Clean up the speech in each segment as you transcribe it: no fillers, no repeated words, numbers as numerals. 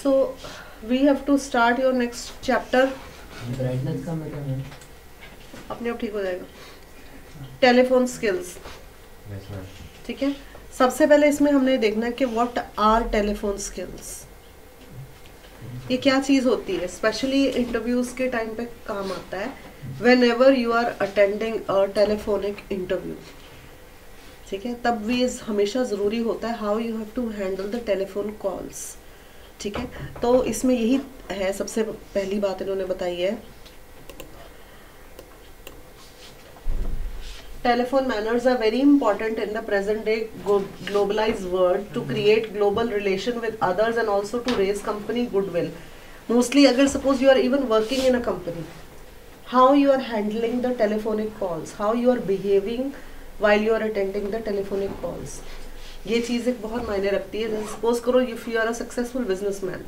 So we have to start your next chapter. Brightness का मतलब है अपने आप ठीक हो जाएगा. Telephone skills. ठीक है. सबसे पहले इसमें हमने देखना है कि व्हाट आर टेलीफोन स्किल्स. ये क्या चीज़ होती है. स्पेशली इंटरव्यूज के टाइम पे काम आता है. Whenever you are attending a telephonic interview, ठीक है, तब भी हमेशा ज़रूरी होता है how you have to handle the telephone calls. ठीक है. तो इसमें यही है. सबसे पहली बात इन्होंने बताई है telephone manners are very important in the present day globalized world to create global relation with others and also to raise company goodwill. Mostly agar suppose you are even working in a company, how you are handling the telephonic calls, how you are behaving while you are attending the telephonic calls, ये चीज़ एक बहुत मायने रखती है. Suppose करो if you are a successful businessman,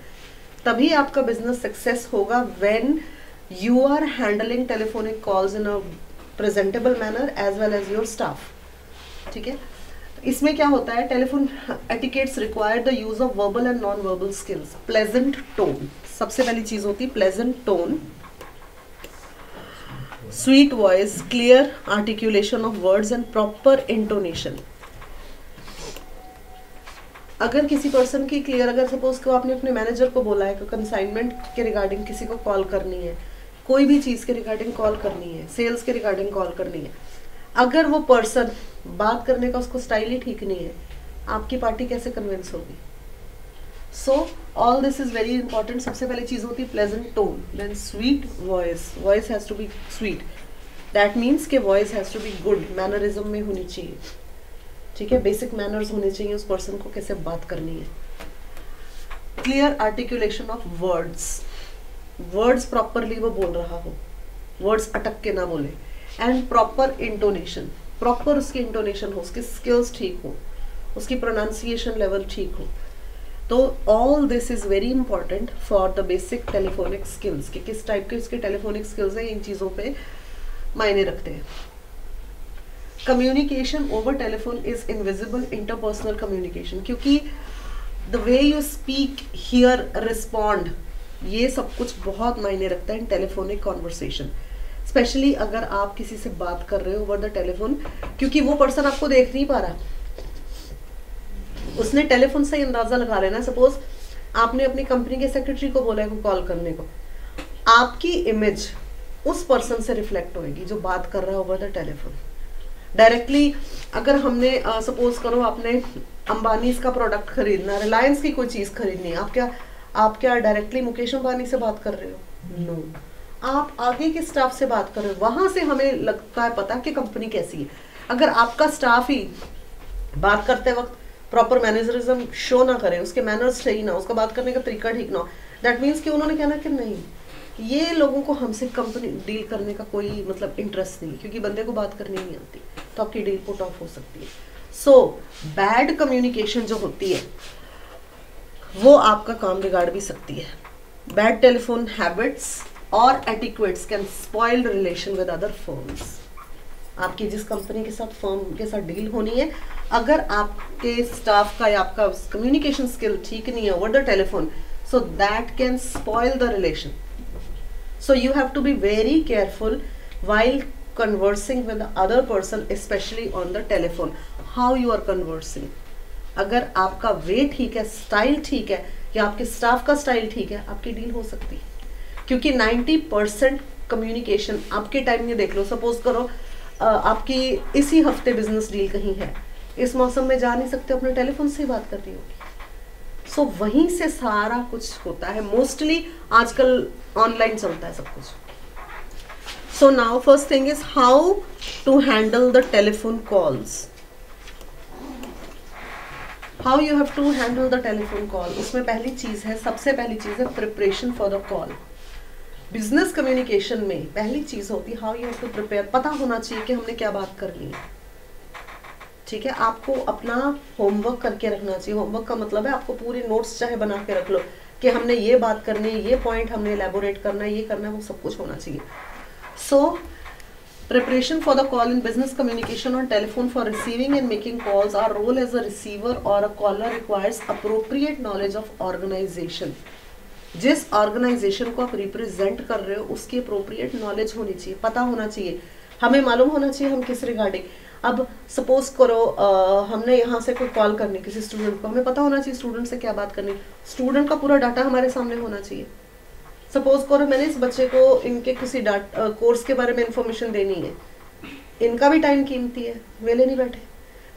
तभी आपका business success होगा when you are handling telephonic calls in a presentable manner as well as your staff. ठीक है. इसमें क्या होता है, telephone etiquettes require the use of verbal and non verbal skills. Pleasant tone सबसे पहली चीज होती है. Pleasant tone, sweet voice, clear articulation of words and proper intonation. अगर किसी पर्सन की क्लियर, अगर सपोज को आपने अपने मैनेजर को बोला है कि कंसाइनमेंट के रिगार्डिंग किसी को कॉल करनी है, कोई भी चीज़ के रिगार्डिंग कॉल करनी है, सेल्स के रिगार्डिंग कॉल करनी है, अगर वो पर्सन बात करने का उसको स्टाइल ही ठीक नहीं है, आपकी पार्टी कैसे कन्विंस होगी. So all this is very important. सबसे पहली चीज़ होती है pleasant tone. Then sweet voice. Voice has to be sweet. That means के voice has to be good. Mannerism में होनी चाहिए. ठीक है. बेसिक मैनर्स होने चाहिए उस पर्सन को कैसे बात करनी है. Clear articulation of words. Words properly वो बोल रहा हो, वर्ड्स अटक के ना बोले. And proper intonation. प्रॉपर उसकी इंटोनेशन हो, उसकी स्किल्स ठीक हो, उसकी प्रोनाउंसिएशन लेवल ठीक हो. तो all this is very important for the basic telephonic skills. कि किस टाइप के उसके टेलीफोनिक स्किल्स हैं, इन चीज़ों पे मायने रखते हैं. Communication over telephone is invisible interpersonal communication. क्योंकि the way you speak, hear, respond, ये सब कुछ बहुत मायने रखता है इन टेलीफोनिक कॉन्वर्सेशन. स्पेशली अगर आप किसी से बात कर रहे हो ओवर द टेलीफोन, क्योंकि वो पर्सन आपको देख नहीं पा रहा, उसने टेलीफोन से अंदाजा लगा लेना. सपोज आपने अपनी कंपनी के सेक्रेटरी को बोला है को कॉल करने को, आपकी इमेज उस पर्सन से रिफ्लेक्ट होएगी जो बात कर रहा है ओवर द टेलीफोन. डायरेक्टली अगर हमने सपोज करो आपने अंबानीज का प्रोडक्ट खरीदना, रिलायंस की कोई चीज़ खरीदनी है, आप क्या डायरेक्टली मुकेश अंबानी से बात कर रहे हो? नो. आप आगे के स्टाफ से बात कर रहे हो. वहां से हमें लगता है पता कि कंपनी कैसी है. अगर आपका स्टाफ ही बात करते वक्त प्रॉपर मैनेजरिज्म शो ना करे, उसके मैनर्स सही ना, उसका बात करने का तरीका ठीक ना हो, दैट मीन्स कि उन्होंने कहना कि नहीं, ये लोगों को हमसे कंपनी डील करने का कोई मतलब इंटरेस्ट नहीं, क्योंकि बंदे को बात करनी नहीं आती, तो आपकी डील पुट ऑफ हो सकती है. सो बैड कम्युनिकेशन जो होती है वो आपका काम बिगाड़ भी सकती है. बैड टेलीफोन हैबिट्स और etiquettes can spoil relation with other firms. आपकी जिस कंपनी के साथ फर्म के साथ डील होनी है, अगर आपके स्टाफ का या आपका कम्युनिकेशन स्किल ठीक नहीं है over the telephone, so that can spoil the relation. So you have to be very careful while conversing with the other person, especially on the telephone. How you are conversing. अगर आपका वे ठीक है, style ठीक है, या आपके staff का style ठीक है, आपकी डील हो सकती है. क्योंकि 90% कम्युनिकेशन आपके टाइम में देख लो. सपोज करो आपकी इसी हफ्ते बिजनेस डील कहीं है, इस मौसम में जा नहीं सकते, अपने टेलीफोन से ही बात करनी होगी. सो वहीं से सारा कुछ होता है. मोस्टली आजकल ऑनलाइन चलता है सब कुछ. So now first thing is how to handle the telephone calls. How you have to handle the telephone call. उसमें पहली चीज है, सबसे पहली चीज है preparation for the call. Business communication में पहली चीज होती है how you have to prepare. पता होना चाहिए कि हमने क्या बात करनी है. ठीक है. आपको अपना होमवर्क करके रखना चाहिए. होमवर्क का मतलब है आपको पूरे नोट्स चाहे बना के रख लो कि हमने ये बात करनी है, ये पॉइंट हमने एलैबोरेट करना है, ये करना है, वो सब कुछ होना चाहिए. सो preparation for the call in business communication on telephone for receiving and making calls. Our role as a receiver or a caller requires appropriate knowledge of organization. जिस ऑर्गेनाइजेशन को आप रिप्रेजेंट कर रहे हो उसकी अप्रोप्रिएट नॉलेज होनी चाहिए, पता होना चाहिए, हमें मालूम होना चाहिए हम किस रिगार्डिंग। अब सपोज करो हमने यहाँ से कोई कॉल करनी किसी स्टूडेंट को, हमें पता होना चाहिए स्टूडेंट से क्या बात करनी, स्टूडेंट का पूरा डाटा हमारे सामने होना चाहिए। सपोज करो मैंने इस बच्चे को इनके किसी कोर्स के बारे में इंफॉर्मेशन देनी है, इनका भी टाइम कीमती है, वेले नहीं बैठे,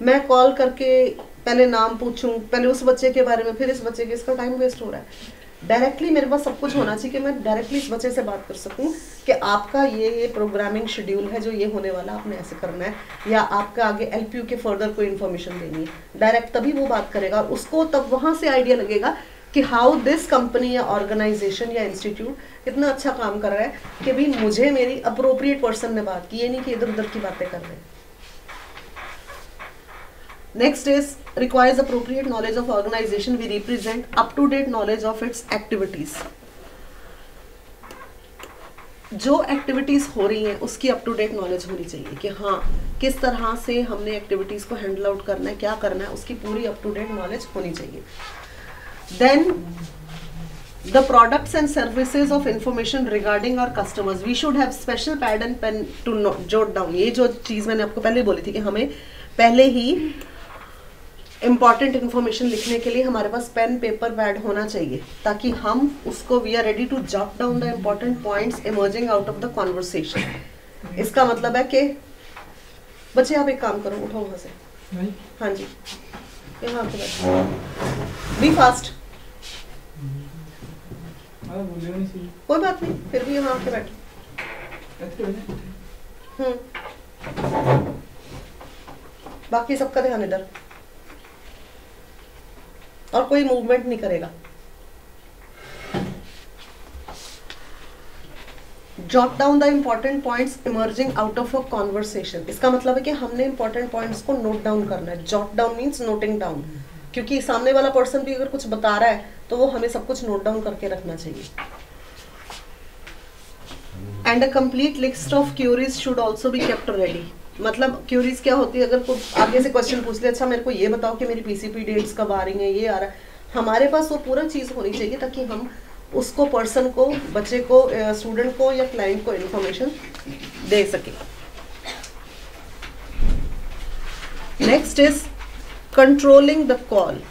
मैं कॉल करके पहले नाम पूछूं, पहले उस बच्चे के बारे में, फिर इस बच्चे के, इसका टाइम वेस्ट हो रहा है। डायरेक्टली मेरे पास सब कुछ होना चाहिए कि मैं डायरेक्टली इस बच्चे से बात कर सकूं कि आपका ये प्रोग्रामिंग शेड्यूल है जो ये होने वाला, आपने ऐसे करना है, या आपका आगे एलपीयू के फर्दर कोई इन्फॉर्मेशन देनी है। डायरेक्ट तभी वो बात करेगा और उसको तब वहां से आइडिया लगेगा कि हाउ दिस कंपनी या ऑर्गेनाइजेशन या इंस्टीट्यूट कितना अच्छा काम कर रहा है कि भाई मुझे मेरी अप्रोप्रिएट पर्सन ने बात की, ये नहीं कि इधर उधर की बातें कर रहे हैं। Next is requires appropriate knowledge of organization we represent, up to date knowledge of its activities. जो एक्टिविटीज हो रही हैं उसकी अप टू डेट नॉलेज होनी चाहिए कि हाँ किस तरह से हमने एक्टिविटीज को हैंडल आउट करना है, क्या करना है, उसकी पूरी अप टू डेट नॉलेज होनी चाहिए। Then the products and services of information regarding our customers, we should have special pad and pen to jot down। ये जो चीज मैंने आपको पहले बोली थी कि हमें पहले ही इंपॉर्टेंट इन्फॉर्मेशन लिखने के लिए हमारे पास पेन पेपर पैड होना चाहिए, ताकि हम उसको we are ready to jot down the important points emerging out of the conversation. इसका मतलब है कि बच्चे आप एक काम करो, उठो वहां से, हाँ जी यहाँ पे बैठो, बी फास्ट, कोई बात नहीं, फिर भी यहाँ आके बैठो। बाकी सबका ध्यान इधर, और कोई मूवमेंट नहीं करेगा। Jot down the important points emerging out of a conversation. इसका मतलब है कि हमने इंपॉर्टेंट पॉइंट्स को नोट डाउन करना है। Jot down means noting down, क्योंकि सामने वाला पर्सन भी अगर कुछ बता रहा है तो वो हमें सब कुछ नोट डाउन करके रखना चाहिए। And a complete list of queries should also be kept ready. मतलब क्यूरीज क्या होती है, अगर कोई आगे से क्वेश्चन पूछ ले, अच्छा मेरे को ये बताओ कि मेरी पीसीपी डेट्स कब आ रही हैं, ये आ रहा है, हमारे पास वो पूरा चीज़ होनी चाहिए ताकि हम उसको पर्सन को, बच्चे को, स्टूडेंट को या क्लाइंट को इन्फॉर्मेशन दे सके। Next is controlling the call.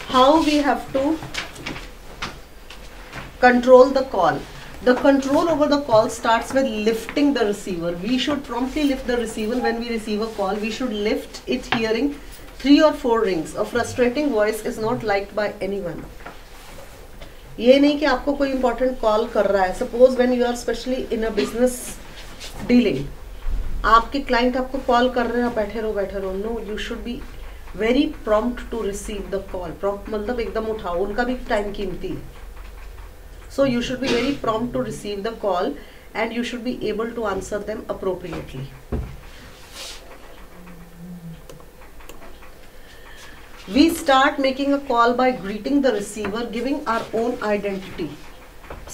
How we have to control the call. The control over the call starts with lifting the receiver. We should promptly lift the receiver when we receive a call. We should lift it hearing 3 or 4 rings. A frustrating voice is not liked by anyone. ये नहीं कि आपको कोई important call कर रहा है. Suppose when you are especially in a business dealing, आपके client आपको call कर रहे हैं, आप बैठे रहो. No, you should be very prompt to receive the call. Prompt मतलब एकदम उठाओ, उनका भी time कीमती है. So you should be very prompt to receive the call and you should be able to answer them appropriately. We start making a call by greeting the receiver, giving our own identity.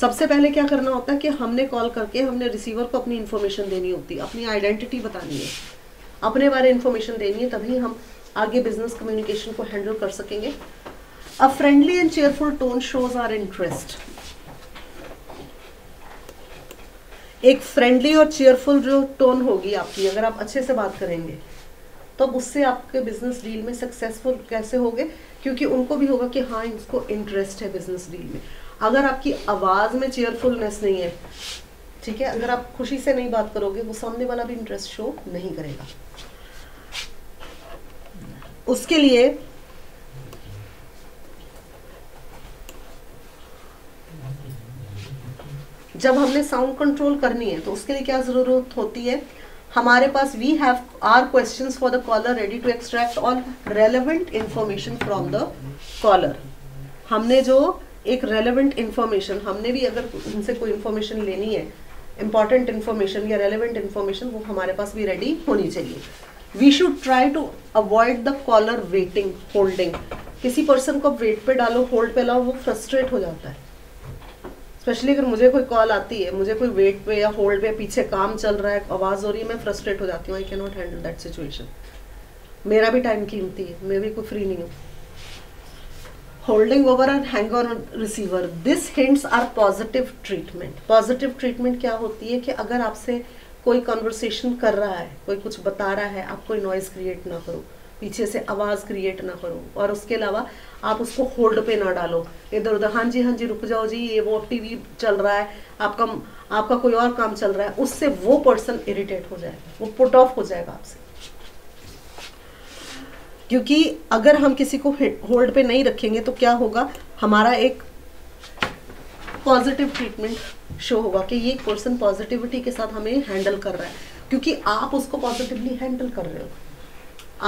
सबसे पहले क्या करना होता है कि हमने call करके हमने रिसीवर को अपनी इंफॉर्मेशन देनी होती है, अपनी आइडेंटिटी बतानी है, अपने बारे इंफॉर्मेशन देनी है, तभी हम आगे बिजनेस कम्युनिकेशन को हैंडल कर सकेंगे। A friendly and cheerful tone shows our interest. एक फ्रेंडली और चेयरफुल जो टोन होगी आपकी, अगर आप अच्छे से बात करेंगे तो उससे आपके बिजनेस डील में सक्सेसफुल कैसे होगे, क्योंकि उनको भी होगा कि हाँ इसको इंटरेस्ट है बिजनेस डील में। अगर आपकी आवाज़ में चेयरफुलनेस नहीं है, ठीक है, अगर आप खुशी से नहीं बात करोगे, वो सामने वाला भी इंटरेस्ट शो नहीं करेगा। उसके लिए जब हमने साउंड कंट्रोल करनी है तो उसके लिए क्या जरूरत होती है, हमारे पास we have our questions for the caller ready to extract all relevant information from the caller. हमने जो एक रेलेवेंट इंफॉर्मेशन, हमने भी अगर उनसे कोई इंफॉर्मेशन लेनी है, इंपॉर्टेंट इंफॉर्मेशन या रेलेवेंट इंफॉर्मेशन, वो हमारे पास भी रेडी होनी चाहिए। We should try to avoid the caller waiting, holding. किसी पर्सन को वेट पे डालो, होल्ड पे लाओ, वो फ्रस्ट्रेट हो जाता है। स्पेशली अगर मुझे कोई कॉल आती है, मुझे कोई वेट पे या होल्ड पे, पीछे काम चल रहा है, आवाज़ हो रही है, मैं फ्रस्ट्रेट हो जाती हूँ। I can not handle that situation. मेरा भी टाइम कीमती है, मैं भी कोई फ्री नहीं हूँ। Holding over and hang on receiver, this hints are positive treatment. Positive treatment क्या होती है कि अगर आपसे कोई कन्वर्सेशन कर रहा है, कोई कुछ बता रहा है, आप कोई नॉइज क्रिएट ना करो, पीछे से आवाज़ क्रिएट ना करो, और उसके अलावा आप उसको होल्ड पे ना डालो इधर उधर, हाँ जी रुक जाओ जी, ये वो टीवी चल रहा है, आपका कोई और काम चल रहा है, उससे वो पर्सन इरिटेट हो जाएगा, वो पुट ऑफ हो जाएगा आपसे। क्योंकि अगर हम किसी को होल्ड पे नहीं रखेंगे तो क्या होगा, हमारा एक पॉजिटिव ट्रीटमेंट शो होगा कि ये पर्सन पॉजिटिविटी के साथ हमें हैंडल कर रहा है, क्योंकि आप उसको पॉजिटिवली हैंडल कर रहे हो,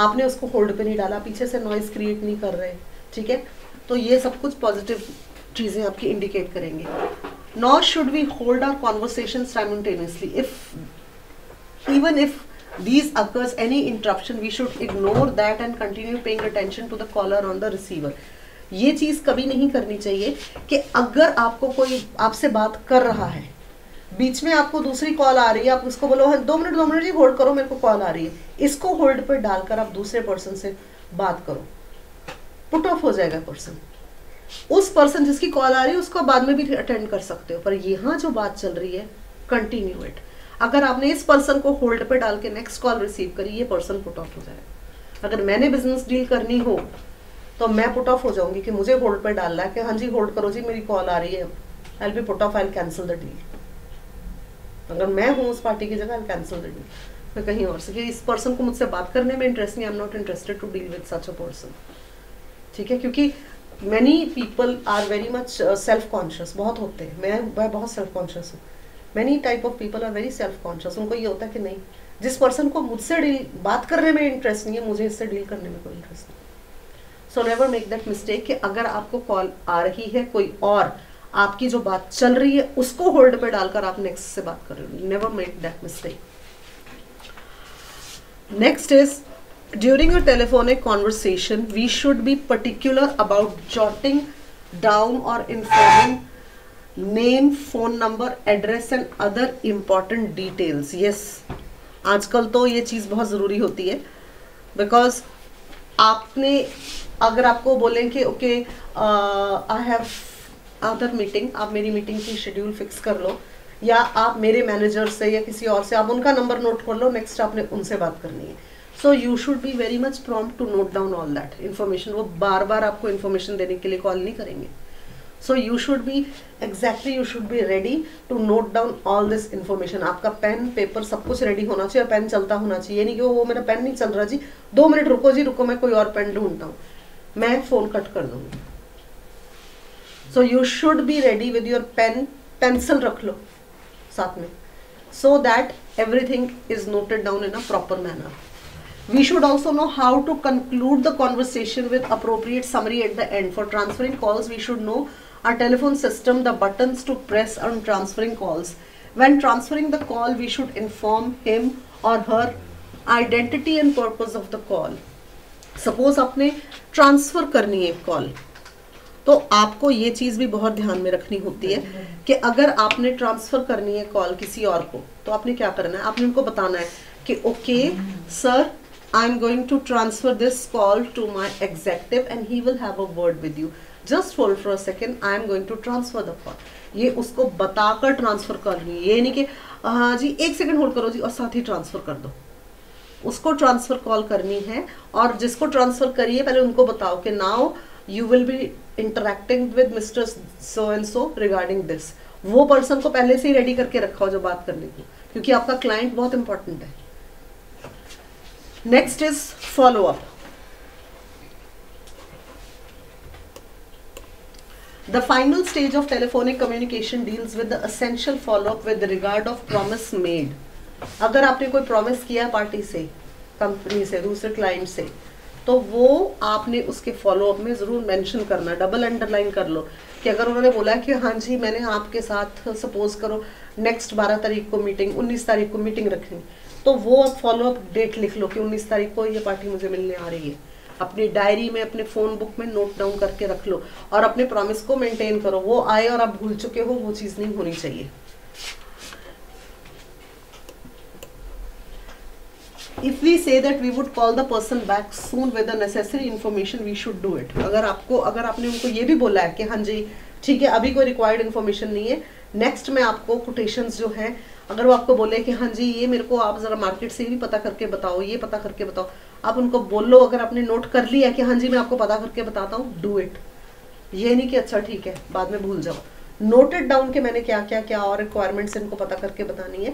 आपने उसको होल्ड पे नहीं डाला, पीछे से नॉइज क्रिएट नहीं कर रहे, ठीक है। तो ये सब कुछ पॉजिटिव चीजें आपकी इंडिकेट करेंगे। Not should we hold our conversation simultaneously, even if these occurs any interruption we should ignore that and continue paying attention to the caller on the receiver। ये चीज कभी नहीं करनी चाहिए कि अगर आपको कोई आपसे बात कर रहा है, बीच में आपको दूसरी कॉल आ रही है, आप उसको बोलो 2 मिनट जी होल्ड करो, मेरे को कॉल आ रही है, इसको होल्ड पर डालकर आप दूसरे पर्सन से बात करो, पुट ऑफ हो जाएगा पर्सन। उस पर्सन जिसकी कॉल आ रही है उसको बाद में भी अटेंड कर सकते हो, पर यहाँ जो बात चल रही है कंटिन्यू इट। अगर आपने इस पर्सन को होल्ड पे डाल के नेक्स्ट कॉल रिसीव करी, ये पर्सन पुट ऑफ हो जाएगा। अगर मैंने बिजनेस डील करनी हो तो मैं पुट ऑफ हो जाऊंगी कि मुझे होल्ड पे डालना है कि हाँ जी होल्ड करो जी, मेरी कॉल आ रही है, I will be put of, I will cancel the deal. अगर मैं हूँ उस पार्टी की जगह, I will cancel the deal, मैं कहीं और से, कि इस पर्सन को मुझसे बात करने में इंटरेस्ट नहीं, I am not interested to deal with such a person, ठीक है। क्योंकि many people are very much self conscious, बहुत होते हैं, मैं बहुत सेल्फ कॉन्शियस हूँ। Many type of people are very self conscious, उनको ये होता है कि नहीं, जिस पर्सन को मुझसे डील बात करने में इंटरेस्ट नहीं है, मुझे इससे डील करने में कोई इंटरेस्ट नहीं। So never make that mistake कि अगर आपको कॉल आ रही है कोई और आपकी जो बात चल रही है उसको होल्ड पे डालकर आप नेक्स्ट से बात कर रहे हो, never make that mistake. Next is during a telephonic conversation we should be particular about jotting down or informing name, phone number, address and other important details। yes, आजकल तो ये चीज़ बहुत ज़रूरी होती है, बिकॉज आपने अगर आपको बोलें कि okay I have other meeting, आप मेरी मीटिंग की शेड्यूल फिक्स कर लो, या आप मेरे मैनेजर से या किसी और से आप उनका नंबर नोट कर लो, नेक्स्ट आपने उनसे बात करनी है। So you should be very much prompt to note down all that information. वो बार बार आपको इन्फॉर्मेशन देने के लिए कॉल नहीं करेंगे। So you should be exactly, you should be ready to note down all this information. आपका पेन पेपर सब कुछ रेडी होना चाहिए, पेन चलता होना चाहिए, नहीं कि वो मेरा पेन नहीं चल रहा जी, 2 मिनट रुको जी, रुको मैं कोई और पेन ढूंढता हूँ, मैं फोन कट कर दूंगी। So you should be ready with your pen, pencil रख लो साथ में, so that everything is noted down in a proper manner। We should also know how to conclude the conversation with appropriate summary at the end। For transferring calls, we should know our telephone system, the buttons to press on transferring calls। When transferring the call, we should inform him or her identity and purpose of the call। Suppose आपने transfer करनी है call, तो आपको ये चीज़ भी बहुत ध्यान में रखनी होती है कि अगर आपने ट्रांसफ़र करनी है कॉल किसी और को, तो आपने क्या करना है, आपने उनको बताना है कि okay sir, I am going to transfer this call to my executive and he will have a word with you, just hold for a second, I am going to transfer the call. ये उसको बताकर transfer करनी है, ये नहीं कि हाँ जी 1 second hold करो जी और साथ ही ट्रांसफ़र कर दो। उसको ट्रांसफ़र कॉल करनी है, और जिसको ट्रांसफ़र करिए पहले उनको बताओ कि now you will be interacting with Mr. so and so regarding this। वो पर्सन को पहले से ही रेडी करके रखा हो जो बात करने की, क्योंकि आपका क्लाइंट बहुत इंपॉर्टेंट है। Next is follow up. The final stage of telephonic communication deals with the essential follow-up with regard of promise made। अगर आपने कोई प्रॉमिस किया पार्टी से, कंपनी से, दूसरे क्लाइंट से, तो वो आपने उसके फॉलोअप में ज़रूर मेंशन करना, डबल अंडरलाइन कर लो कि अगर उन्होंने बोला कि हाँ जी मैंने आपके साथ सपोज करो नेक्स्ट 12 तारीख को मीटिंग, 19 तारीख को मीटिंग रखनी, तो वो फॉलोअप डेट लिख लो कि 19 तारीख को ये पार्टी मुझे मिलने आ रही है। अपनी डायरी में, अपने फ़ोन बुक में नोट डाउन करके रख लो और अपने प्रॉमिस को मेंटेन करो। वो आए और आप भूल चुके हो, वो चीज़ नहीं होनी चाहिए। If we say that we would call the person back soon with the necessary information, we should do it. अगर आपने उनको ये भी बोला है कि हाँ जी ठीक है अभी कोई रिक्वायर्ड इन्फॉर्मेशन नहीं है, नेक्स्ट में आपको कोटेशंस जो है, अगर वो आपको बोले कि हाँ जी ये मेरे को आप जरा मार्केट से भी पता करके बताओ, ये पता करके बताओ, आप उनको बोलो, अगर आपने नोट कर लिया कि हाँ जी मैं आपको पता करके बताता हूँ, डू इट. ये नहीं कि अच्छा ठीक है बाद में भूल जाओ. नोटेड डाउन के मैंने क्या क्या क्या और रिक्वायरमेंट्स इनको पता करके बतानी है.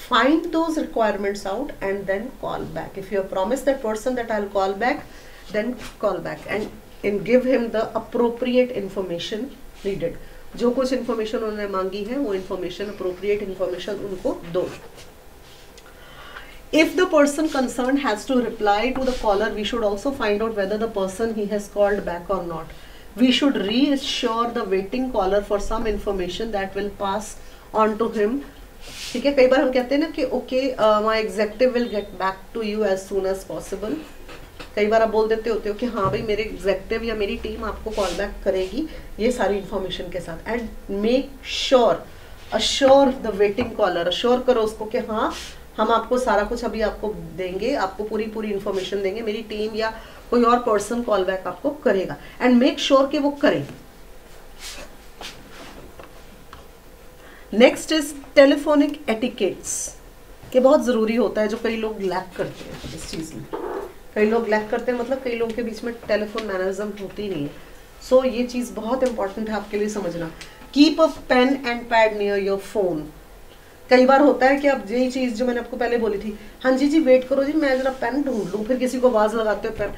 Find those requirements out and then call back. If you have promised that person that I'll call back, then call back and give him the appropriate information needed. जो कुछ information उन्होंने मांगी है वो information, appropriate information उनको दो. If the person concerned has to reply to the caller, we should also find out whether the person he has called back or not. We should reassure the waiting caller for some information that will pass on to him. ठीक है, कई बार हम कहते हैं ना कि okay my executive will get back to you as soon as possible. कई बार आप बोल देते होते हो कि हाँ भाई मेरे एग्जेक्टिव या मेरी टीम आपको कॉल बैक करेगी ये सारी इन्फॉर्मेशन के साथ. And make sure, assure the waiting caller, assure करो उसको कि हाँ हम आपको सारा कुछ अभी आपको देंगे, आपको पूरी इन्फॉर्मेशन देंगे, मेरी टीम या कोई और पर्सन कॉल बैक आपको करेगा. एंड मेक श्योर कि वो करे. नेक्स्ट इज टेलीफोनिक एटिकेट्स, के बहुत ज़रूरी होता है जो कई लोग लैक करते हैं इस चीज़ में. कई लोग लैक करते हैं मतलब कई लोगों के बीच में टेलीफोन मैनरिज्म होती नहीं है. सो ये चीज़ बहुत इंपॉर्टेंट है आपके लिए समझना. Keep a pen and pad near your phone. कई बार होता है कि आप यही चीज़ जो मैंने आपको पहले बोली थी, हाँ जी वेट करो जी मैं ज़रा पेन ढूंढ लूँ, फिर किसी को आवाज़ लगाते हो पेन,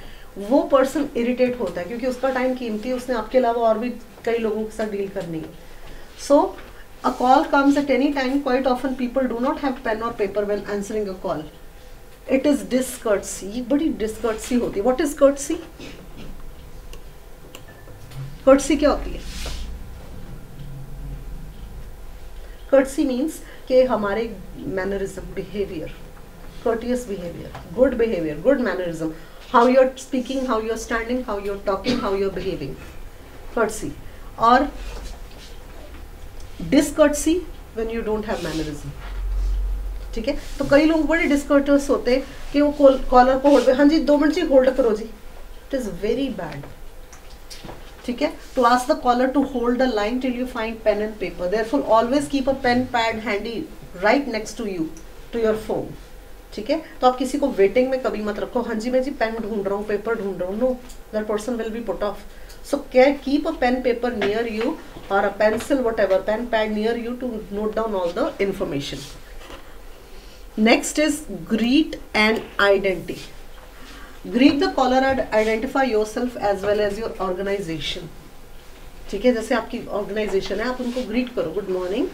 वो पर्सन इरिटेट होता है क्योंकि उसका टाइम कीमती है, उसने आपके अलावा और भी कई लोगों के साथ डील करनी है. सो a call comes at any time. Quite often people do not have pen or paper when answering a call. It is discourtesy. बड़ी discourtesy होती है. What is courtesy? Courtesy क्या होती है? Courtesy means कि हमारे mannerism, behavior, courteous behavior, good behavior, good mannerism. How you are speaking, how you are standing, how you are talking, how you are behaving. Courtesy. और discourtesy when you don't have mannerism. ठीक है, तो कई लोग बड़े डिसकर्टस होते हैं कि वो कॉलर को होल्ड, हाँ जी 2 मिनट जी होल्ड करो जी. It is very bad. ठीक है, to ask the caller to hold the line till you find pen and paper. Therefore always keep a pen pad handy right next to you, to your phone. ठीक है, तो आप किसी को waiting में कभी मत रखो, हाँ जी मैं जी पेन ढूंढ रहा हूँ, पेपर ढूंढ रहा हूँ. No, that person will be put off. So keep a pen paper near you or a pencil, whatever, pen pad near you to note down all the information. Next is greet and identity. Greet the caller and identify yourself as well as your organization. ठीक है, जैसे आपकी organisation है आप उनको greet करो. Good morning,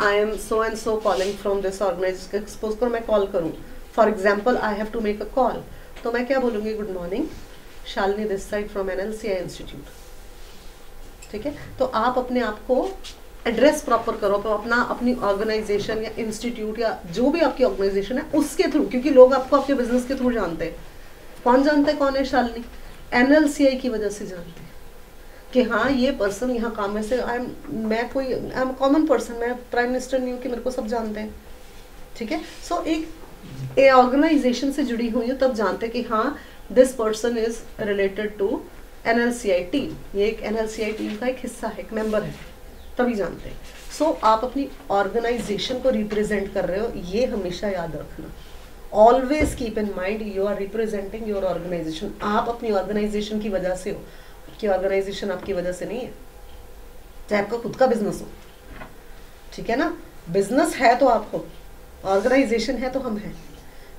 I am so and so calling from this organization. Suppose करो मैं कॉल करूँ, for example I have to make a call, तो मैं क्या बोलूँगी? Good morning, Shalini this side from NLCI institute. ठीक है, तो आप अपने आप को एड्रेस प्रॉपर करो, तो अपनी ऑर्गेनाइजेशन या इंस्टीट्यूट या जो भी आपकी ऑर्गेनाइजेशन है उसके थ्रू, क्योंकि लोग आपको आपके बिजनेस के थ्रू जानते हैं. कौन जानता है कौन है शालिनी? NLCI की वजह से जानते हैं कि हाँ ये पर्सन यहाँ काम में से आई एम कॉमन पर्सन, मैं प्राइम मिनिस्टर नहीं हूँ कि मेरे को सब जानते हैं. ठीक है, सो एक ऑर्गेनाइजेशन से जुड़ी हुई हूँ तब जानते हैं कि हाँ this person is related to NLCI team, ये एक NLCI टीम का एक हिस्सा है, एक मेंबर है, तभी जानते हैं. सो आप अपनी ऑर्गेनाइजेशन को रिप्रेजेंट कर रहे हो, ये हमेशा याद रखना. Always keep in mind you are representing your organization. आप अपनी ऑर्गेनाइजेशन की वजह से हो, कि ऑर्गेनाइजेशन आपकी वजह से नहीं है, चाहे आपका खुद का बिजनेस हो. ठीक है ना, बिजनेस है तो आप हो, ऑर्गेनाइजेशन है तो हम हैं.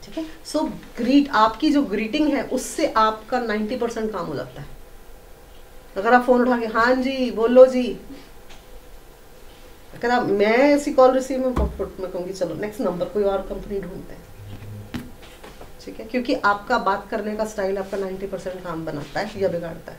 ठीक है, सो ग्रीट, आपकी जो ग्रीटिंग है उससे आपका 90% काम हो जाता है. अगर आप फोन उठा के हाँ जी बोलो जी, अगर आप मैं ऐसी कॉल रिसीव में कहूँगी चलो नेक्स्ट नंबर, कोई और कंपनी ढूंढते हैं. ठीक है, क्योंकि आपका बात करने का स्टाइल आपका 90% काम बनाता है या बिगाड़ता है.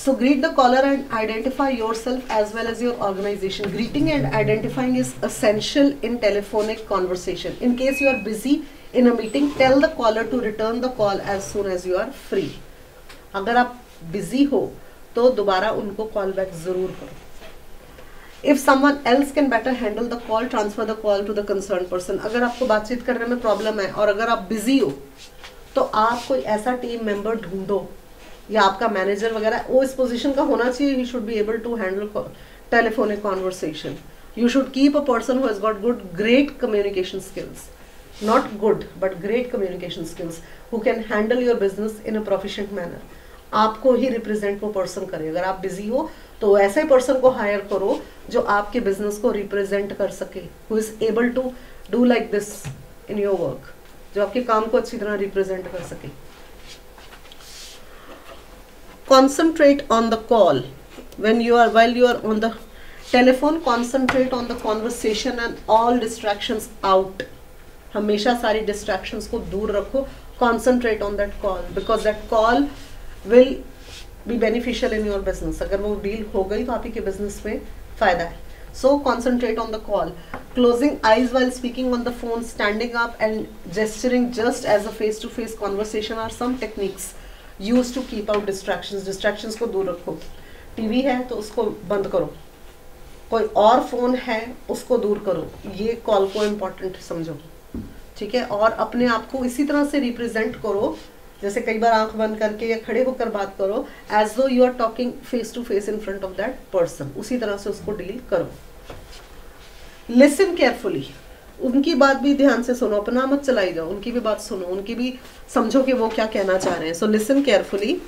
So greet the caller and identify yourself as well as your organization. Greeting and identifying is essential in telephonic conversation. In case you are busy in a meeting, tell the caller to return the call as soon as you are free. अगर आप busy हो तो दोबारा उनको call back जरूर करो. If someone else can better handle the call, transfer the call to the concern person. अगर आपको बातचीत करने में प्रॉब्लम है और अगर आप बिजी हो तो आप कोई ऐसा टीम मेंबर ढूंढो, या आपका मैनेजर वगैरह वो इस पोजीशन का होना चाहिए, he should be able to handle telephonic conversation. You should keep a person who has got great communication skills, not good but great communication skills, who can handle your business in a proficient manner. आपको ही represent वो person करे। अगर आप busy हो तो ऐसे person को higher करो जो आपके बिजनेस को रिप्रेजेंट कर सके, who is able to do like this in your work, जो आपके काम को अच्छी तरह रिप्रेजेंट कर सके। Concentrate on the call while you are on the telephone, concentrate on the conversation and all distractions out. हमेशा सारी डिस्ट्रैक्शंस को दूर रखो, concentrate on that call because that call will be beneficial in your business. अगर वो deal हो गई तो आप ही के बिजनेस में फायदा है। So concentrate on the call. Closing eyes while speaking on the phone, standing up and gesturing just as a face to face conversation are some techniques use to keep out distractions. Distractions को दूर रखो। TV है तो उसको बंद करो, कोई और फोन है उसको दूर करो, ये कॉल को इम्पोर्टेंट समझो, ठीक है। और अपने आप को इसी तरह से रिप्रेजेंट करो, जैसे कई बार आंख बंद करके या खड़े होकर बात करो, as though you are talking face to face in front of that person, उसी तरह से उसको डील करो। लिसन केयरफुली, उनकी बात भी ध्यान से सुनो, अपना मत चलाई जाओ, उनकी भी बात सुनो, उनकी भी समझो कि वो क्या कहना चाह रहे हैं। So listen carefully.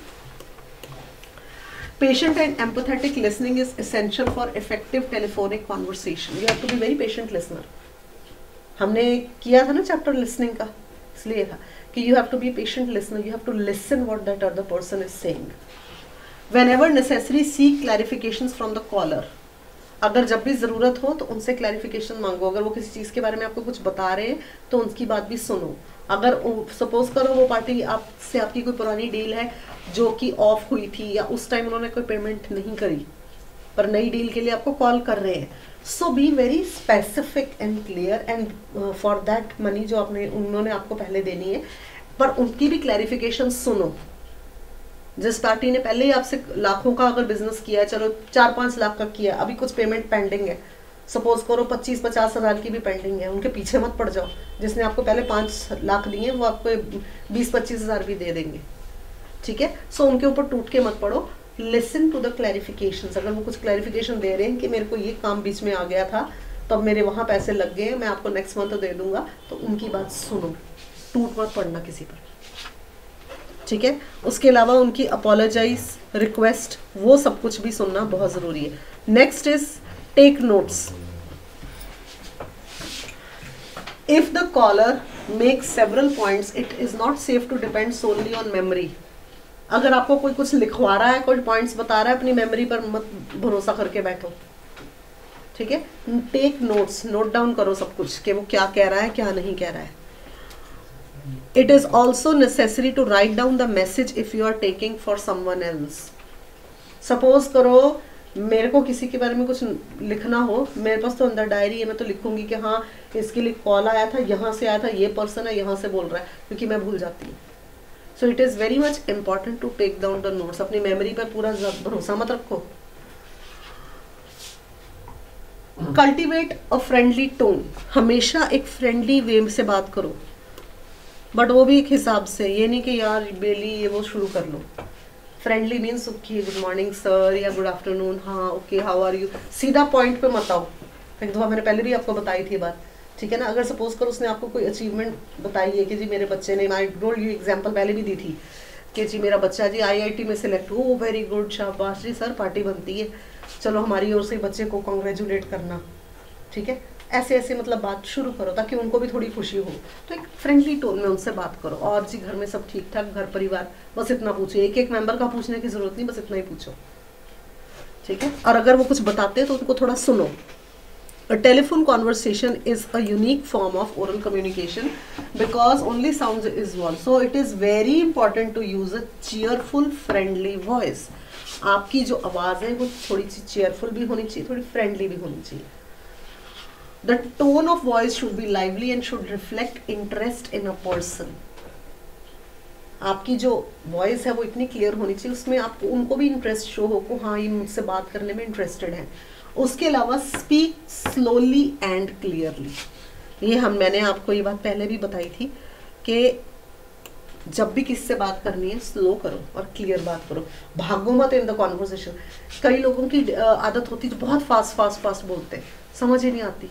Patient and empathetic listening is essential for effective telephonic conversation. You have to be very patient listener. हमने किया था ना चैप्टर लिसनिंग का, इसलिए था कि you have to be patient listener. You have to listen what that other person is saying. Whenever necessary, seek clarifications from the caller. अगर जब भी ज़रूरत हो तो उनसे क्लैरिफिकेशन मांगो। अगर वो किसी चीज़ के बारे में आपको कुछ बता रहे हैं तो उनकी बात भी सुनो। अगर सपोज करो वो पार्टी आपसे आपकी कोई पुरानी डील है जो कि ऑफ हुई थी या उस टाइम उन्होंने कोई पेमेंट नहीं करी पर नई डील के लिए आपको कॉल कर रहे हैं, so be very specific and clear and for that money जो उन्होंने आपको पहले देनी है, पर उनकी भी क्लैरिफिकेशन सुनो। जिस पार्टी ने पहले ही आपसे लाखों का अगर बिजनेस किया है, चलो 4-5 लाख का किया, अभी कुछ पेमेंट पेंडिंग है, सपोज करो 25-50 हज़ार की भी पेंडिंग है, उनके पीछे मत पड़ जाओ। जिसने आपको पहले 5 लाख दिए वो आपको 20-25 हज़ार भी दे देंगे, ठीक है। सो उनके ऊपर टूट के मत पड़ो। Listen to the clarifications. अगर वो कुछ क्लैरिफिकेशन दे रहे हैं कि मेरे को ये काम बीच में आ गया था तो अब मेरे वहाँ पैसे लग गए हैं, मैं आपको नेक्स्ट मंथ दे दूंगा, तो उनकी बात सुनो, टूट मत पड़ना किसी पर, ठीक है। उसके अलावा उनकी अपोलोजाइज, रिक्वेस्ट, वो सब कुछ भी सुनना बहुत ज़रूरी है। Next is take notes. If the caller makes several points, it is not safe to depend solely on memory. अगर आपको कोई कुछ लिखवा रहा है, कोई पॉइंट्स बता रहा है, अपनी मेमोरी पर मत भरोसा करके बैठो, ठीक है। टेक नोट्स, नोट डाउन करो सब कुछ कि वो क्या कह रहा है क्या नहीं कह रहा है। It is also necessary to write down the message if you are taking for someone else. Suppose करो मेरे को किसी के बारे में कुछ लिखना हो, मेरे पास तो अंदर डायरी है, मैं तो लिखूंगी कि हाँ इसके लिए कॉल आया था, यहाँ से आया था, ये पर्सन है, यहाँ से बोल रहा है, क्योंकि मैं भूल जाती हूँ। So it is very much important to take down the notes. अपनी मेमोरी पर पूरा भरोसा मत रखो। Cultivate a friendly tone. हमेशा एक फ्रेंडली वे से बात करो, बट वो भी एक हिसाब से, ये नहीं कि यार बेली ये वो शुरू कर लो। Friendly means okay good morning sir या गुड आफ्टरनून, हाँ ओके हाउ आर यू, सीधा पॉइंट पे मत आओ। एक दफा मैंने पहले भी आपको बताई थी बात, ठीक है ना। अगर सपोज करो उसने आपको कोई अचीवमेंट बताई है कि जी मेरे बच्चे ने, आई टोल्ड यू एग्जांपल पहले भी दी थी कि जी मेरा बच्चा जी IIT में सिलेक्ट हो, वेरी गुड शाबाश जी सर, पार्टी बनती है, चलो हमारी ओर से बच्चे को कॉन्ग्रेचुलेट करना, ठीक है। ऐसे ऐसे मतलब बात शुरू करो ताकि उनको भी थोड़ी खुशी हो। तो एक फ्रेंडली टोन में उनसे बात करो। और जी घर में सब ठीक ठाक, घर परिवार, बस इतना पूछो, एक एक मेंबर का पूछने की जरूरत नहीं, बस इतना ही पूछो, ठीक है। और अगर वो कुछ बताते हैं तो उनको थोड़ा सुनो। A telephone conversation is a unique form of oral communication because only sounds is one. So it is very important to use a cheerful, friendly voice. आपकी जो आवाज़ है वो थोड़ी सी cheerful भी होनी चाहिए, थोड़ी friendly भी होनी चाहिए। The tone of voice should be lively and should reflect interest in a person. आपकी जो वॉइस है वो इतनी क्लियर होनी चाहिए, उसमें आपको उनको भी इंटरेस्ट शो हो को हाँ ये मुझसे बात करने में इंटरेस्टेड है। उसके अलावा स्पीक स्लोली एंड क्लियरली, ये मैंने आपको ये बात पहले भी बताई थी कि जब भी किसी से बात करनी है स्लो करो और क्लियर बात करो, भागो मत इन द कॉन्वर्सेशन। कई लोगों की आदत होती है जो बहुत फास्ट बोलते हैं, समझ ही नहीं आती,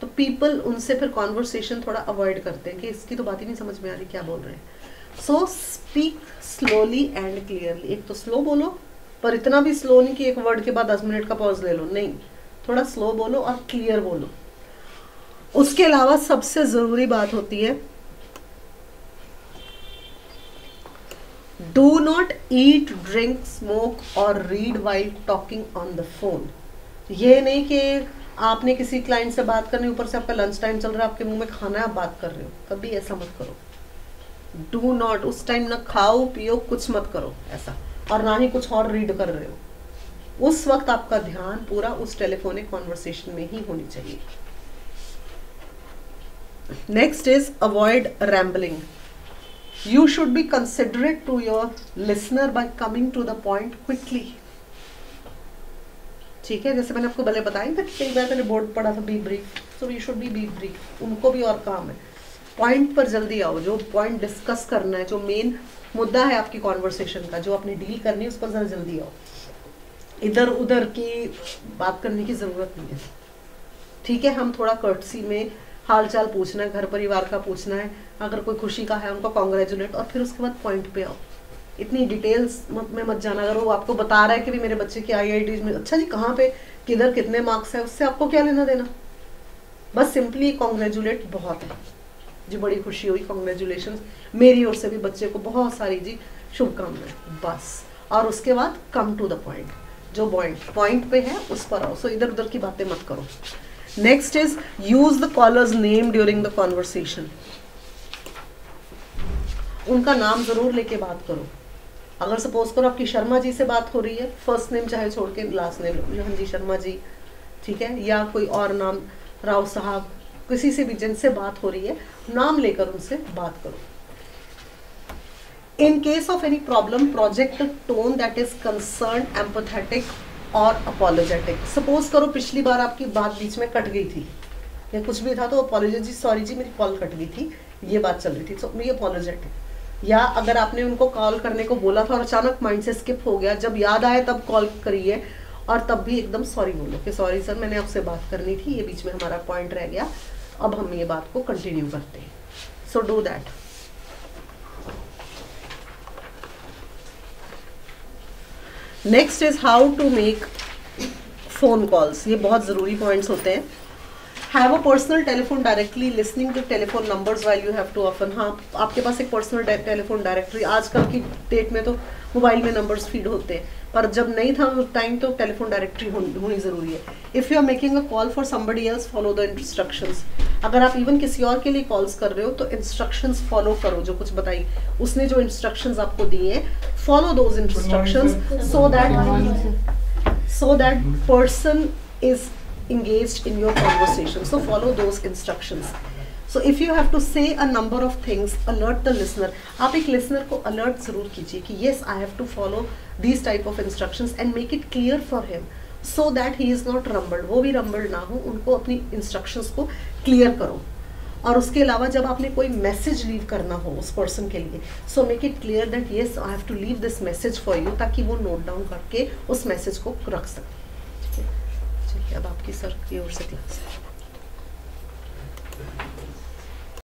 तो पीपल उनसे फिर कॉन्वर्सेशन थोड़ा अवॉइड करते हैं कि इसकी तो बात ही नहीं समझ में आ रही क्या बोल रहे हैं। So speak slowly and clearly, एक तो स्लो बोलो पर इतना भी स्लो नहीं कि एक वर्ड के बाद 10 मिनट का पॉज ले लो, नहीं, थोड़ा स्लो बोलो और क्लियर बोलो। उसके अलावा सबसे जरूरी बात होती है, do not eat, drink, smoke और read while talking on the phone. ये नहीं कि आपने किसी क्लाइंट से बात करनी, ऊपर से आपका लंच टाइम चल रहा है, आपके मुंह में खाना है, आप बात कर रहे हो, कभी ऐसा मत करो। डू नॉट, उस टाइम ना खाओ पियो कुछ मत करो ऐसा, और ना ही कुछ और रीड कर रहे हो। उस वक्त आपका ध्यान पूरा उस टेलीफोनिक कॉन्वर्सेशन में ही होनी चाहिए। Next is avoid rambling. You should be considerate to your listener by coming to the point quickly. ठीक है, जैसे मैंने आपको पहले बताया था कि कई बार मैंने बोर्ड पढ़ा था B brief, so you should B brief. उनको भी और काम है, पॉइंट पर जल्दी आओ, जो पॉइंट डिस्कस करना है, जो मेन मुद्दा है आपकी कॉन्वर्सेशन का, जो आपने डील करनी है, उस पर जरा जल्दी आओ। इधर उधर की बात करने की जरूरत नहीं है। ठीक है, हम थोड़ा कर्टसी में हाल चाल पूछना है, घर परिवार का पूछना है, अगर कोई खुशी का है उनको कॉन्ग्रेचुलेट, और फिर उसके बाद पॉइंट पे आओ। इतनी डिटेल्स में मत जाना। अगर वो आपको बता रहा है कि भी मेरे बच्चे की IIT में, अच्छा जी कहाँ पे, किधर, कितने मार्क्स है, उससे आपको क्या लेना देना। बस सिंपली कॉन्ग्रेचुलेट बहुत है जी, बड़ी खुशी हुई, कॉन्ग्रेचुलेशन, मेरी ओर से भी बच्चे को बहुत सारी जी शुभकामनाएं, बस। और उसके बाद कम टू द पॉइंट, जो पॉइंट पे है उस पर आओ। सो इधर उधर की बातें मत करो। Next is use the caller's name during the conversation. उनका नाम जरूर लेके बात करो। अगर सपोज करो आपकी शर्मा जी से बात हो रही है, फर्स्ट नेम चाहे छोड़ के लास्ट नेम, हाँ जी शर्मा जी, ठीक है, या कोई और नाम, राव साहब, किसी से भी जिनसे बात हो रही है नाम लेकर उनसे बात करो। In case of any problem project tone that is concern, empathetic और अपोलोजेटिक। सपोज करो पिछली बार आपकी बात बीच में कट गई थी या कुछ भी था, तो अपोलोजी जी, सॉरी जी मेरी कॉल कट गई थी, ये बात चल रही थी, तो ये अपोलोजेटिक। या अगर आपने उनको कॉल करने को बोला था और अचानक माइंड से स्किप हो गया, जब याद आए तब कॉल करिए, और तब भी एकदम सॉरी बोलो कि सॉरी सर मैंने आपसे बात करनी थी, ये बीच में हमारा पॉइंट रह गया, अब हम ये बात को कंटिन्यू करते हैं। So do that. Next is how to make phone calls. ये बहुत ज़रूरी पॉइंट्स होते हैं। Have a personal telephone directly, listening to telephone numbers while you have to often. हाँ, आपके पास एक पर्सनल टेलीफोन डायरेक्टरी, आजकल की डेट में तो मोबाइल में नंबर्स फीड होते हैं, पर जब नहीं था उस टाइम तो टेलीफोन डायरेक्टरी होनी ज़रूरी है। If you are making a call for somebody else, follow the instructions. अगर आप इवन किसी और के लिए कॉल्स कर रहे हो तो इंस्ट्रक्शंस फॉलो करो, जो कुछ बताई उसने, जो इंस्ट्रक्शंस आपको दिए हैं, follow those instructions so that person is engaged in your conversation. So follow those instructions. So if you have to say a number of things, alert the listener. आप एक listener को alert जरूर कीजिए कि yes I have to follow these type of instructions and make it clear for him so that he is not rumbled. वो भी rumbled ना हो, उनको अपनी instructions को clear करो। और उसके अलावा जब आपने कोई मैसेज लीव करना हो उस पर्सन के लिए, so make it clear that yes I have to leave this message for you, ताकि वो नोट डाउन करके उस मैसेज को रख सके। ठीक है, अब आपकी सर की ओर से क्लास है।